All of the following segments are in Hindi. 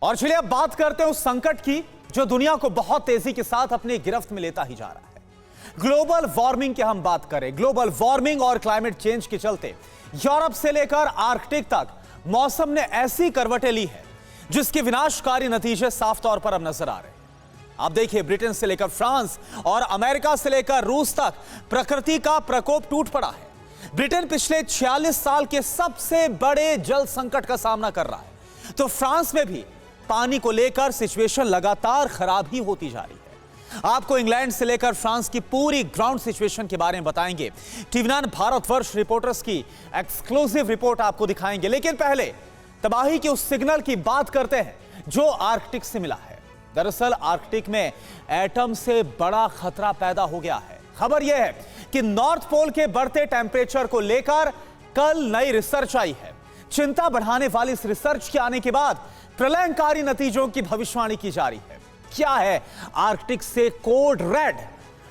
और चलिए अब बात करते हैं उस संकट की जो दुनिया को बहुत तेजी के साथ अपनी गिरफ्त में लेता ही जा रहा है। ग्लोबल वार्मिंग की हम बात करें। ग्लोबल वार्मिंग और क्लाइमेट चेंज के चलते यूरोप से लेकर आर्कटिक तक मौसम ने ऐसी करवटें ली है जिसके विनाशकारी नतीजे साफ तौर पर अब नजर आ रहे हैं। आप देखिए, ब्रिटेन से लेकर फ्रांस और अमेरिका से लेकर रूस तक प्रकृति का प्रकोप टूट पड़ा है। ब्रिटेन पिछले 46 साल के सबसे बड़े जल संकट का सामना कर रहा है, तो फ्रांस में भी पानी को लेकर सिचुएशन लगातार खराब ही होती जा रही है। आपको इंग्लैंड से लेकर फ्रांस की पूरी ग्राउंड सिचुएशन के बारे में बताएंगे। टीवी9 भारतवर्ष रिपोर्टर्स की एक्सक्लूसिव रिपोर्ट आपको दिखाएंगे, लेकिन पहले तबाही के उस सिग्नल की बात करते हैं जो आर्कटिक से मिला है। दरअसल आर्कटिक में एटम से बड़ा खतरा पैदा हो गया है। खबर यह है कि नॉर्थ पोल के बढ़ते टेंपरेचर को लेकर कल नई रिसर्च आई है। चिंता बढ़ाने वाली इस रिसर्च के आने के बाद प्रलयंकारी नतीजों की भविष्यवाणी की जा रही है। क्या है आर्कटिक से कोड रेड,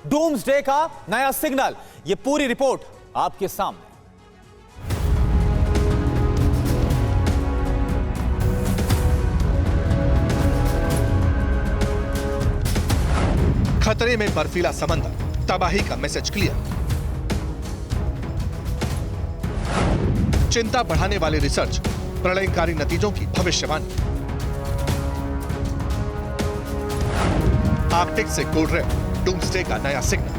डूम्सडे का नया सिग्नल? यह पूरी रिपोर्ट आपके सामने। खतरे में बर्फीला समंदर, तबाही का मैसेज क्लियर। चिंता बढ़ाने वाली रिसर्च, प्रलयंकारी नतीजों की भविष्यवाणी। आर्कटिक से कोड रेड, डूम्सडे का नया सिग्नल।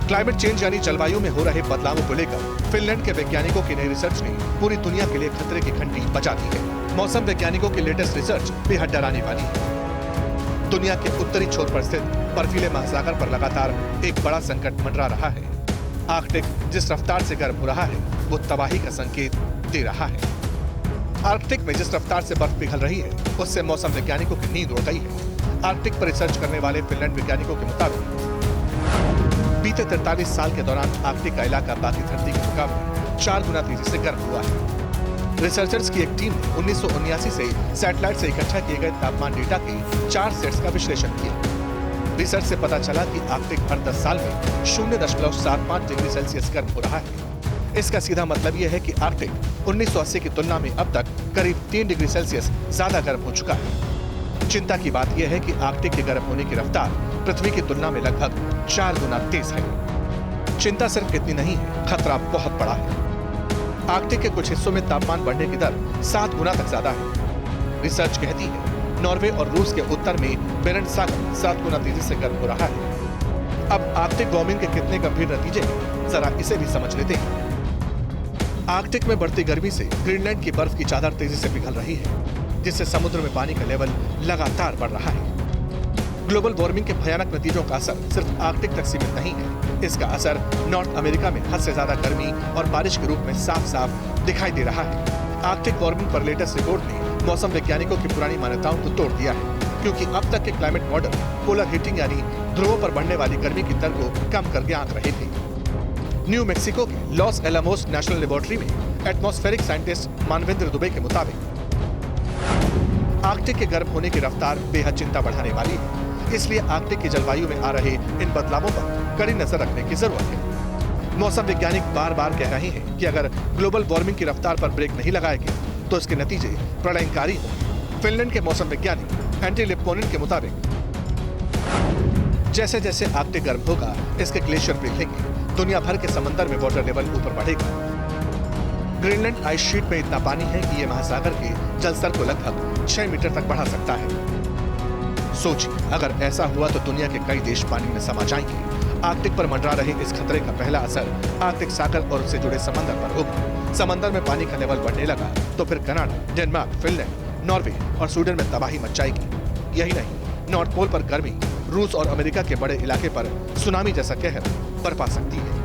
क्लाइमेट चेंज यानी जलवायु में हो रहे बदलावों को लेकर फिनलैंड के वैज्ञानिकों की नई रिसर्च ने पूरी दुनिया के लिए खतरे की घंटी बजा दी है। मौसम वैज्ञानिकों की लेटेस्ट रिसर्च बेहद डराने वाली है। दुनिया के उत्तरी छोर पर स्थित बर्फीले महासागर पर लगातार एक बड़ा संकट मंडरा रहा है। आर्कटिक जिस रफ्तार से गर्म हो रहा है वो तबाही का संकेत दे रहा है। आर्कटिक में जिस रफ्तार से बर्फ पिघल रही है उससे मौसम वैज्ञानिकों की नींद उड़ गई है। आर्कटिक पर रिसर्च करने वाले फिनलैंड वैज्ञानिकों के मुताबिक बीते 43 साल के दौरान आर्कटिक का इलाका बाकी धरती के मुकाबले 4 गुना तेजी से गर्म हुआ है। रिसर्चर्स की एक टीम ने 1979 से सैटेलाइट से इकट्ठा किए गए तापमान डेटा के 4 सेट्स का विश्लेषण किया। रिसर्च से पता चला कि आर्कटिक हर 10 साल में 0.75 डिग्री सेल्सियस गर्म हो रहा है। इसका सीधा मतलब यह है कि आर्कटिक 1980 की तुलना में अब तक करीब 3 डिग्री सेल्सियस ज्यादा गर्म हो चुका है। चिंता की बात यह है कि आर्कटिक के गर्म होने की रफ्तार पृथ्वी की तुलना में लगभग 4 गुना तेज है। चिंता सिर्फ इतनी नहीं है, खतरा बहुत बड़ा है। आर्कटिक के कुछ हिस्सों में तापमान बढ़ने की दर 7 गुना तक ज्यादा है। रिसर्च कहती है नॉर्वे और रूस के उत्तर में बेरेंट सागर 7 गुना तेजी से गर्म हो रहा है। अब आर्कटिक वार्मिंग के कितने गंभीर नतीजे हैं, जरा इसे भी समझ लेते हैं। आर्कटिक में बढ़ती गर्मी से ग्रीनलैंड की बर्फ की चादर तेजी से पिघल रही है, जिससे समुद्र में पानी का लेवल लगातार बढ़ रहा है। ग्लोबल वार्मिंग के भयानक नतीजों का असर सिर्फ आर्कटिक तक सीमित नहीं है। इसका असर नॉर्थ अमेरिका में हद से ज्यादा गर्मी और बारिश के रूप में साफ साफ दिखाई दे रहा है। आर्कटिक वार्मिंग पर लेटेस्ट रिपोर्ट ने मौसम वैज्ञानिकों की पुरानी मान्यताओं को तोड़ दिया है, क्योंकि अब तक के क्लाइमेट मॉडल पोलर हीटिंग यानी ध्रुवों पर बढ़ने वाली गर्मी की दर को कम करके आंक रहे थे। न्यू मैक्सिको के लॉस एलामोस नेशनल लेबोरेटरी में एटमॉस्फेरिक साइंटिस्ट मानवेंद्र दुबे के मुताबिक आर्कटिक के गर्म होने की रफ्तार बेहद चिंता बढ़ाने वाली है। इसलिए आर्कटिक की जलवायु में आ रहे इन बदलावों पर कड़ी नजर रखने की जरूरत है। मौसम वैज्ञानिक बार बार कह रहे हैं कि अगर ग्लोबल वार्मिंग की रफ्तार पर ब्रेक नहीं लगाएंगे तो इसके नतीजे प्रलयंकारी होंगे। फिनलैंड के मौसम वैज्ञानिक एंटी लिप्पोनिन के मुताबिक जैसे जैसे आर्कटिक गर्म होगा इसके ग्लेशियर पिघलेंगे, दुनिया भर के समंदर में वाटर लेवल ऊपर बढ़ेगा। ग्रीनलैंड आइस शीट में इतना पानी है कि यह महासागर के जल स्तर को लगभग 6 मीटर तक बढ़ा सकता है। सोचिए, अगर ऐसा हुआ तो दुनिया के कई देश पानी में समा जाएंगे। आर्कटिक पर मंडरा रहे इस खतरे का पहला असर आर्कटिक सागर और उससे जुड़े समंदर पर होगा। समंदर में पानी का लेवल बढ़ने लगा तो फिर कनाडा, डेनमार्क, फिनलैंड, नॉर्वे और स्वीडन में तबाही मच जाएगी। यही नहीं, नॉर्थ पोल पर गर्मी रूस और अमेरिका के बड़े इलाके पर सुनामी जैसा कहर बरपा सकती है।